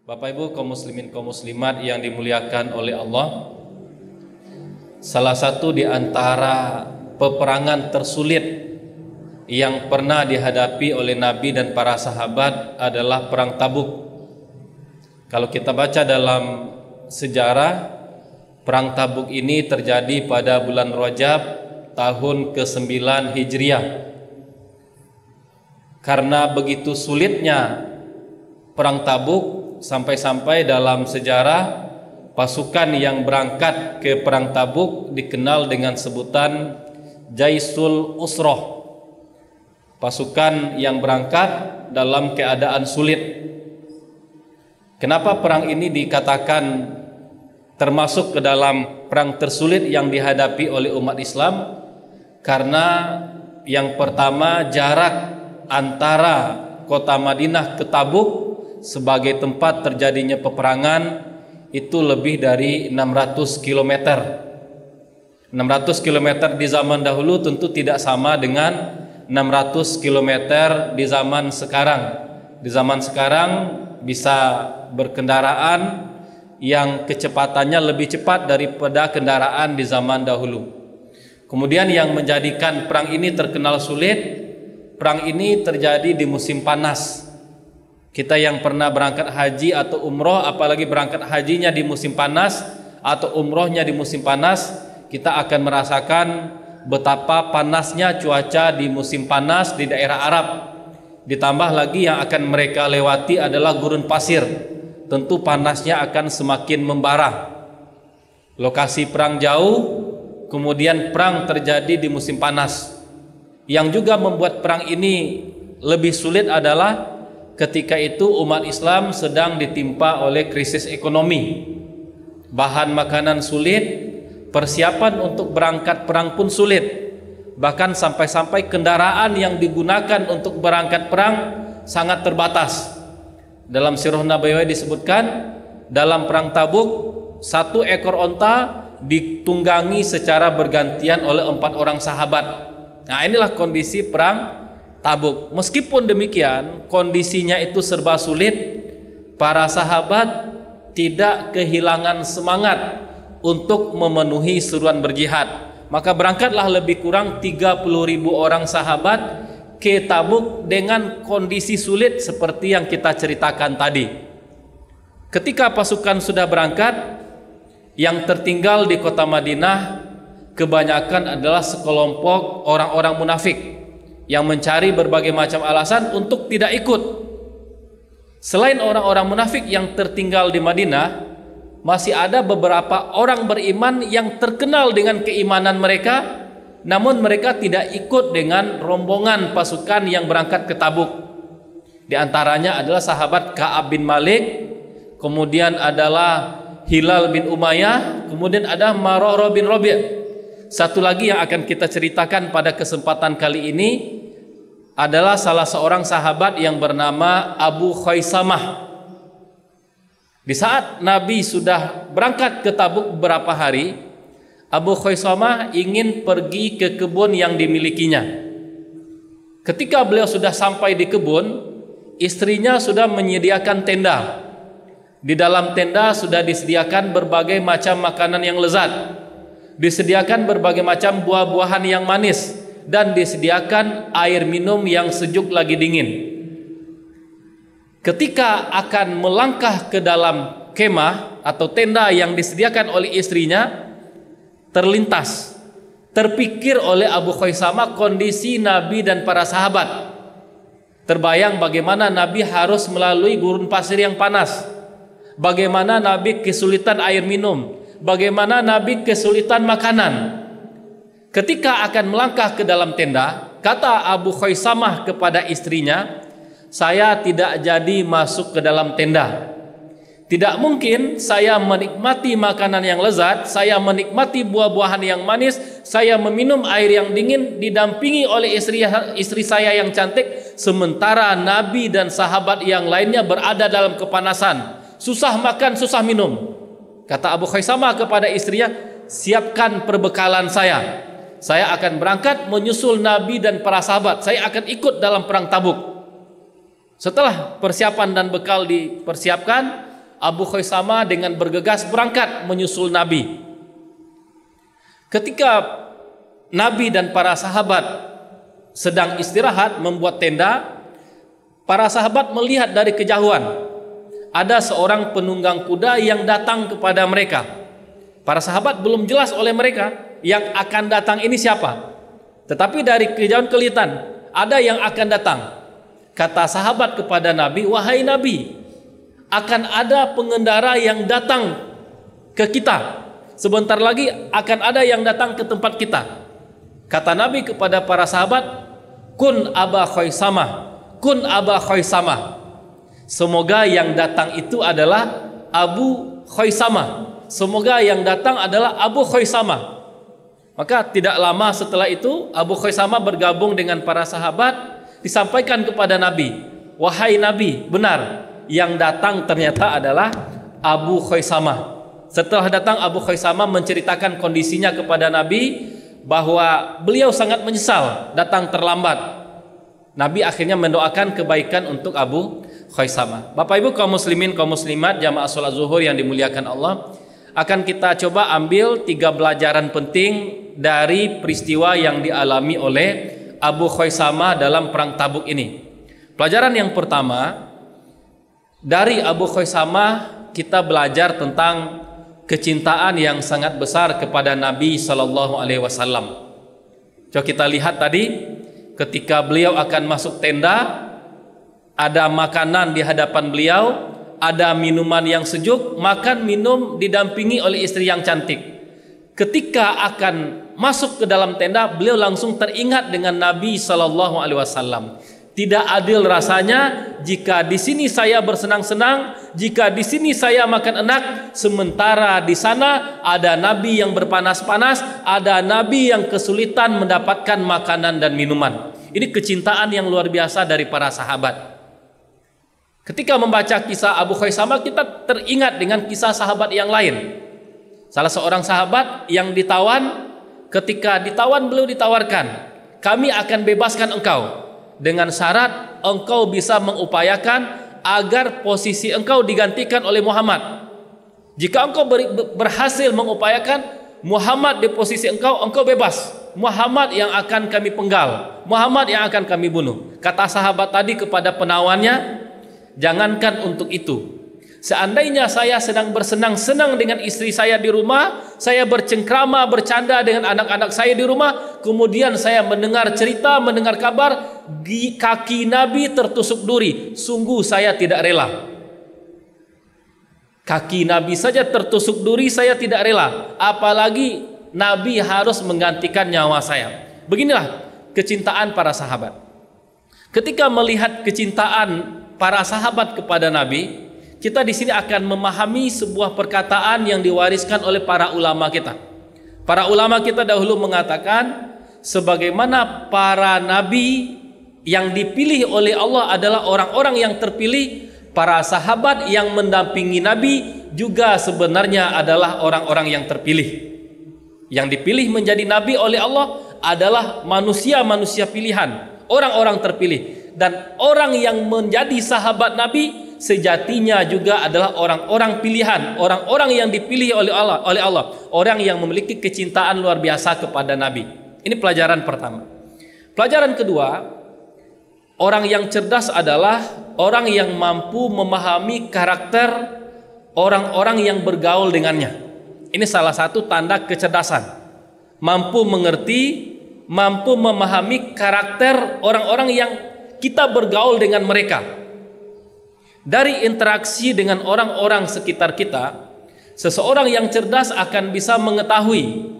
Bapak Ibu kaum muslimin kaum muslimat yang dimuliakan oleh Allah, salah satu di antara peperangan tersulit yang pernah dihadapi oleh Nabi dan para sahabat adalah perang Tabuk. Kalau kita baca dalam sejarah, perang Tabuk ini terjadi pada bulan Rajab tahun ke-9 Hijriah. Karena begitu sulitnya perang Tabuk, sampai-sampai dalam sejarah pasukan yang berangkat ke perang Tabuk dikenal dengan sebutan Jaisul Usroh. Pasukan yang berangkat dalam keadaan sulit. Kenapa perang ini dikatakan termasuk ke dalam perang tersulit yang dihadapi oleh umat Islam? Karena yang pertama, jarak antara kota Madinah ke Tabuk sebagai tempat terjadinya peperangan itu lebih dari 600 km. 600 km di zaman dahulu tentu tidak sama dengan 600 km di zaman sekarang. Di zaman sekarang bisa berkendaraan yang kecepatannya lebih cepat daripada kendaraan di zaman dahulu. Kemudian yang menjadikan perang ini terkenal sulit, perang ini terjadi di musim panas. Kita yang pernah berangkat haji atau umroh, apalagi berangkat hajinya di musim panas atau umrohnya di musim panas, kita akan merasakan betapa panasnya cuaca di musim panas di daerah Arab. Ditambah lagi yang akan mereka lewati adalah gurun pasir. Tentu panasnya akan semakin membara. Lokasi perang jauh, kemudian perang terjadi di musim panas. Yang juga membuat perang ini lebih sulit adalah ketika itu umat Islam sedang ditimpa oleh krisis ekonomi. Bahan makanan sulit, persiapan untuk berangkat perang pun sulit. Bahkan sampai-sampai kendaraan yang digunakan untuk berangkat perang sangat terbatas. Dalam sirah Nabawiyah disebutkan, dalam perang Tabuk 1 ekor onta ditunggangi secara bergantian oleh 4 orang sahabat. Nah, inilah kondisi perang Tabuk. Meskipun demikian, kondisinya itu serba sulit, para sahabat tidak kehilangan semangat untuk memenuhi seruan berjihad. Maka berangkatlah lebih kurang 30.000 orang sahabat ke Tabuk dengan kondisi sulit seperti yang kita ceritakan tadi. Ketika pasukan sudah berangkat, yang tertinggal di kota Madinah kebanyakan adalah sekelompok orang-orang munafik yang mencari berbagai macam alasan untuk tidak ikut. Selain orang-orang munafik yang tertinggal di Madinah, masih ada beberapa orang beriman yang terkenal dengan keimanan mereka, namun mereka tidak ikut dengan rombongan pasukan yang berangkat ke Tabuk. Di antaranya adalah sahabat Ka'ab bin Malik, kemudian adalah Hilal bin Umayyah, kemudian ada Mararah bin Rabi'. Satu lagi yang akan kita ceritakan pada kesempatan kali ini adalah salah seorang sahabat yang bernama Abu Khaisamah. Di saat Nabi sudah berangkat ke Tabuk beberapa hari, Abu Khaisamah ingin pergi ke kebun yang dimilikinya. Ketika beliau sudah sampai di kebun, istrinya sudah menyediakan tenda. Di dalam tenda sudah disediakan berbagai macam makanan yang lezat, disediakan berbagai macam buah-buahan yang manis, dan disediakan air minum yang sejuk lagi dingin. Ketika akan melangkah ke dalam kemah atau tenda yang disediakan oleh istrinya, terpikir oleh Abu Khaisamah kondisi Nabi dan para sahabat. Terbayang bagaimana Nabi harus melalui gurun pasir yang panas, bagaimana Nabi kesulitan air minum, bagaimana Nabi kesulitan makanan. Ketika akan melangkah ke dalam tenda, kata Abu Khaisamah kepada istrinya, "Saya tidak jadi masuk ke dalam tenda. Tidak mungkin saya menikmati makanan yang lezat, saya menikmati buah-buahan yang manis, saya meminum air yang dingin didampingi oleh istri saya yang cantik, sementara Nabi dan sahabat yang lainnya berada dalam kepanasan, susah makan, susah minum." Kata Abu Khaisamah kepada istrinya, "Siapkan perbekalan saya. Saya akan berangkat menyusul Nabi dan para sahabat. Saya akan ikut dalam perang Tabuk." Setelah persiapan dan bekal dipersiapkan, Abu Khaisamah dengan bergegas berangkat menyusul Nabi. Ketika Nabi dan para sahabat sedang istirahat membuat tenda, para sahabat melihat dari kejauhan ada seorang penunggang kuda yang datang kepada mereka. Para sahabat belum jelas oleh mereka yang akan datang ini siapa, tetapi dari kejauhan kelihatan ada yang akan datang. Kata sahabat kepada Nabi, "Wahai Nabi, akan ada pengendara yang datang ke kita. Sebentar lagi akan ada yang datang ke tempat kita." Kata Nabi kepada para sahabat, "Kun Aba Khaisamah, kun Aba Khaisamah." Semoga yang datang itu adalah Abu Khaisamah. Semoga yang datang adalah Abu Khaisamah. Maka tidak lama setelah itu Abu Khaisamah bergabung dengan para sahabat. Disampaikan kepada Nabi, "Wahai Nabi, benar, yang datang ternyata adalah Abu Khaisamah." Setelah datang, Abu Khaisamah menceritakan kondisinya kepada Nabi, bahwa beliau sangat menyesal datang terlambat. Nabi akhirnya mendoakan kebaikan untuk Abu Khaisamah. Bapak Ibu kaum muslimin, kaum muslimat, jamaah sholat zuhur yang dimuliakan Allah, akan kita coba ambil 3 pelajaran penting dari peristiwa yang dialami oleh Abu Khaisamah dalam perang Tabuk ini. Pelajaran yang pertama, dari Abu Khaisamah kita belajar tentang kecintaan yang sangat besar kepada Nabi Sallallahu Alaihi Wasallam. Coba kita lihat tadi, ketika beliau akan masuk tenda, ada makanan di hadapan beliau, ada minuman yang sejuk, makan minum didampingi oleh istri yang cantik. Ketika akan masuk ke dalam tenda, beliau langsung teringat dengan Nabi Sallallahu Alaihi Wasallam. Tidak adil rasanya jika di sini saya bersenang-senang, jika di sini saya makan enak, sementara di sana ada Nabi yang berpanas-panas, ada Nabi yang kesulitan mendapatkan makanan dan minuman. Ini kecintaan yang luar biasa dari para sahabat. Ketika membaca kisah Abu Khaisamah, kita teringat dengan kisah sahabat yang lain. Salah seorang sahabat yang ditawan, ketika ditawan beliau ditawarkan, "Kami akan bebaskan engkau dengan syarat engkau bisa mengupayakan agar posisi engkau digantikan oleh Muhammad. Jika engkau berhasil mengupayakan Muhammad di posisi engkau, engkau bebas. Muhammad yang akan kami penggal, Muhammad yang akan kami bunuh." Kata sahabat tadi kepada penawannya, "Jangankan untuk itu. Seandainya saya sedang bersenang-senang dengan istri saya di rumah, saya bercengkrama, bercanda dengan anak-anak saya di rumah, kemudian saya mendengar cerita, mendengar kabar kaki Nabi tertusuk duri, sungguh saya tidak rela. Kaki Nabi saja tertusuk duri, saya tidak rela, apalagi Nabi harus menggantikan nyawa saya." Beginilah kecintaan para sahabat. Ketika melihat kecintaan para sahabat kepada Nabi, kita di sini akan memahami sebuah perkataan yang diwariskan oleh para ulama kita. Para ulama kita dahulu mengatakan, sebagaimana para nabi yang dipilih oleh Allah adalah orang-orang yang terpilih, para sahabat yang mendampingi Nabi juga sebenarnya adalah orang-orang yang terpilih. Yang dipilih menjadi nabi oleh Allah adalah manusia-manusia pilihan, orang-orang terpilih. Dan orang yang menjadi sahabat Nabi sejatinya juga adalah orang-orang pilihan, orang-orang yang dipilih oleh Allah, orang yang memiliki kecintaan luar biasa kepada Nabi. Ini pelajaran pertama. Pelajaran kedua, orang yang cerdas adalah orang yang mampu memahami karakter orang-orang yang bergaul dengannya. Ini salah satu tanda kecerdasan. Mampu mengerti, mampu memahami karakter orang-orang yang kita bergaul dengan mereka. Dari interaksi dengan orang-orang sekitar kita, seseorang yang cerdas akan bisa mengetahui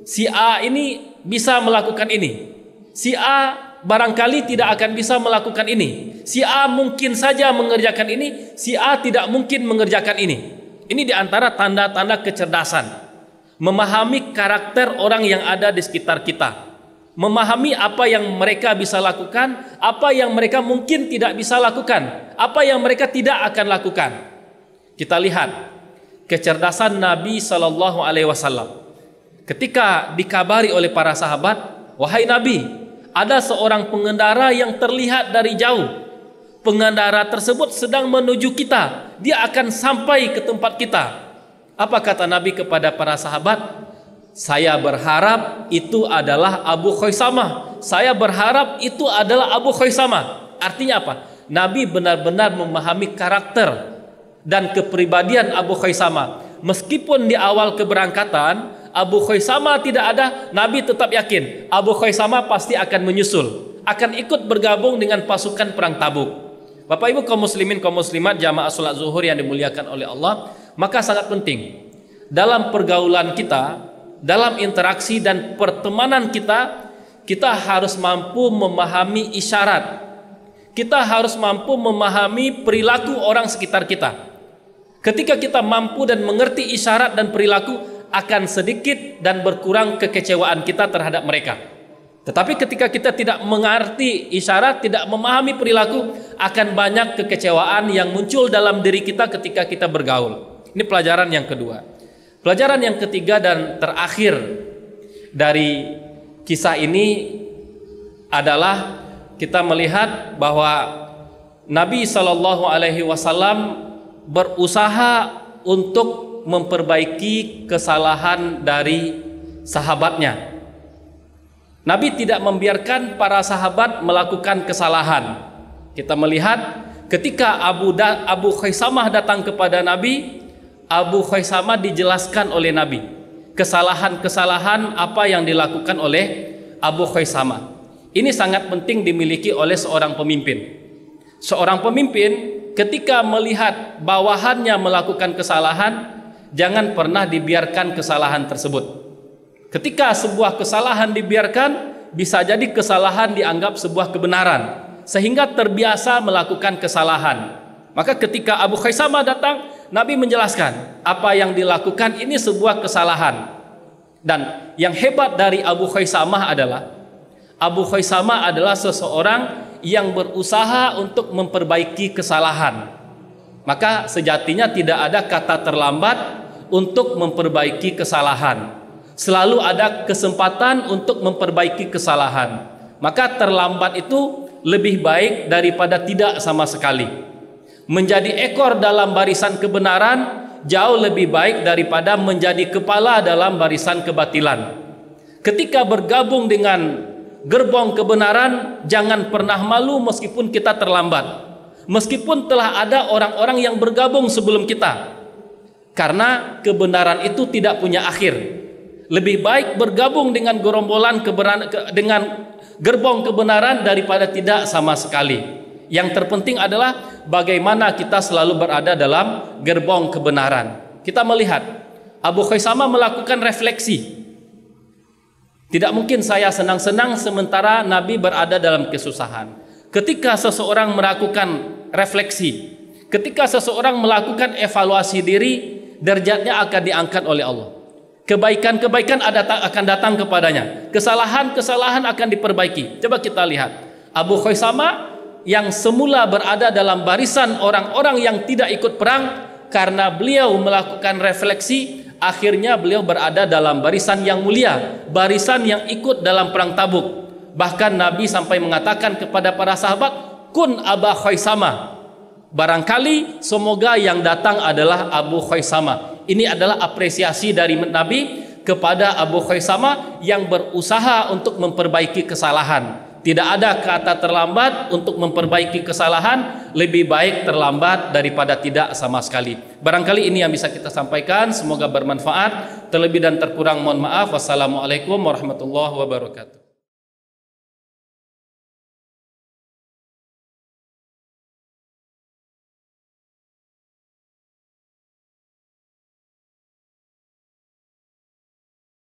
si A ini bisa melakukan ini, si A barangkali tidak akan bisa melakukan ini, si A mungkin saja mengerjakan ini, si A tidak mungkin mengerjakan ini. Ini diantara tanda-tanda kecerdasan. Memahami karakter orang yang ada di sekitar kita, memahami apa yang mereka bisa lakukan, apa yang mereka mungkin tidak bisa lakukan, apa yang mereka tidak akan lakukan. Kita lihat kecerdasan Nabi Sallallahu Alaihi Wasallam ketika dikabari oleh para sahabat, "Wahai Nabi, ada seorang pengendara yang terlihat dari jauh, pengendara tersebut sedang menuju kita, dia akan sampai ke tempat kita. Apa kata Nabi kepada para sahabat? Saya berharap itu adalah Abu Khaisamah. Saya berharap itu adalah Abu Khaisamah. Artinya apa? Nabi benar-benar memahami karakter dan kepribadian Abu Khaisamah. Meskipun di awal keberangkatan Abu Khaisamah tidak ada, Nabi tetap yakin Abu Khaisamah pasti akan menyusul, akan ikut bergabung dengan pasukan perang Tabuk. Bapak Ibu kaum muslimin kaum muslimat jamaah salat zuhur yang dimuliakan oleh Allah, maka sangat penting dalam pergaulan kita, dalam interaksi dan pertemanan kita, kita harus mampu memahami isyarat. Kita harus mampu memahami perilaku orang sekitar kita. Ketika kita mampu dan mengerti isyarat dan perilaku, akan sedikit dan berkurang kekecewaan kita terhadap mereka. Tetapi ketika kita tidak mengerti isyarat, tidak memahami perilaku, akan banyak kekecewaan yang muncul dalam diri kita ketika kita bergaul. Ini pelajaran yang kedua. Pelajaran yang ketiga dan terakhir dari kisah ini adalah kita melihat bahwa Nabi SAW berusaha untuk memperbaiki kesalahan dari sahabatnya. Nabi tidak membiarkan para sahabat melakukan kesalahan. Kita melihat ketika Abu Khaisamah datang kepada Nabi, Abu Khaisamah dijelaskan oleh Nabi kesalahan-kesalahan apa yang dilakukan oleh Abu Khaisamah. Ini sangat penting dimiliki oleh seorang pemimpin. Seorang pemimpin ketika melihat bawahannya melakukan kesalahan, jangan pernah dibiarkan kesalahan tersebut. Ketika sebuah kesalahan dibiarkan, bisa jadi kesalahan dianggap sebuah kebenaran, sehingga terbiasa melakukan kesalahan. Maka ketika Abu Khaisamah datang, Nabi menjelaskan apa yang dilakukan ini sebuah kesalahan. Dan yang hebat dari Abu Khaisamah adalah seseorang yang berusaha untuk memperbaiki kesalahan. Maka sejatinya tidak ada kata terlambat untuk memperbaiki kesalahan. Selalu ada kesempatan untuk memperbaiki kesalahan. Maka terlambat itu lebih baik daripada tidak sama sekali. Menjadi ekor dalam barisan kebenaran jauh lebih baik daripada menjadi kepala dalam barisan kebatilan. Ketika bergabung dengan gerbong kebenaran, jangan pernah malu meskipun kita terlambat. Meskipun telah ada orang-orang yang bergabung sebelum kita. Karena kebenaran itu tidak punya akhir. Lebih baik bergabung dengan dengan gerbong kebenaran daripada tidak sama sekali. Yang terpenting adalah bagaimana kita selalu berada dalam gerbong kebenaran. Kita melihat Abu Khaisamah melakukan refleksi. Tidak mungkin saya senang-senang sementara Nabi berada dalam kesusahan. Ketika seseorang melakukan refleksi, ketika seseorang melakukan evaluasi diri, derajatnya akan diangkat oleh Allah. Kebaikan-kebaikan akan datang kepadanya. Kesalahan-kesalahan akan diperbaiki. Coba kita lihat. Abu Khaisamah yang semula berada dalam barisan orang-orang yang tidak ikut perang, karena beliau melakukan refleksi, akhirnya beliau berada dalam barisan yang mulia, barisan yang ikut dalam perang Tabuk. Bahkan Nabi sampai mengatakan kepada para sahabat, kun Aba Khaisamah, barangkali semoga yang datang adalah Abu Khaisamah. Ini adalah apresiasi dari Nabi kepada Abu Khaisamah yang berusaha untuk memperbaiki kesalahan. Tidak ada kata terlambat untuk memperbaiki kesalahan, lebih baik terlambat daripada tidak sama sekali. Barangkali ini yang bisa kita sampaikan, semoga bermanfaat. Terlebih dan terkurang mohon maaf. Wassalamualaikum warahmatullahi wabarakatuh.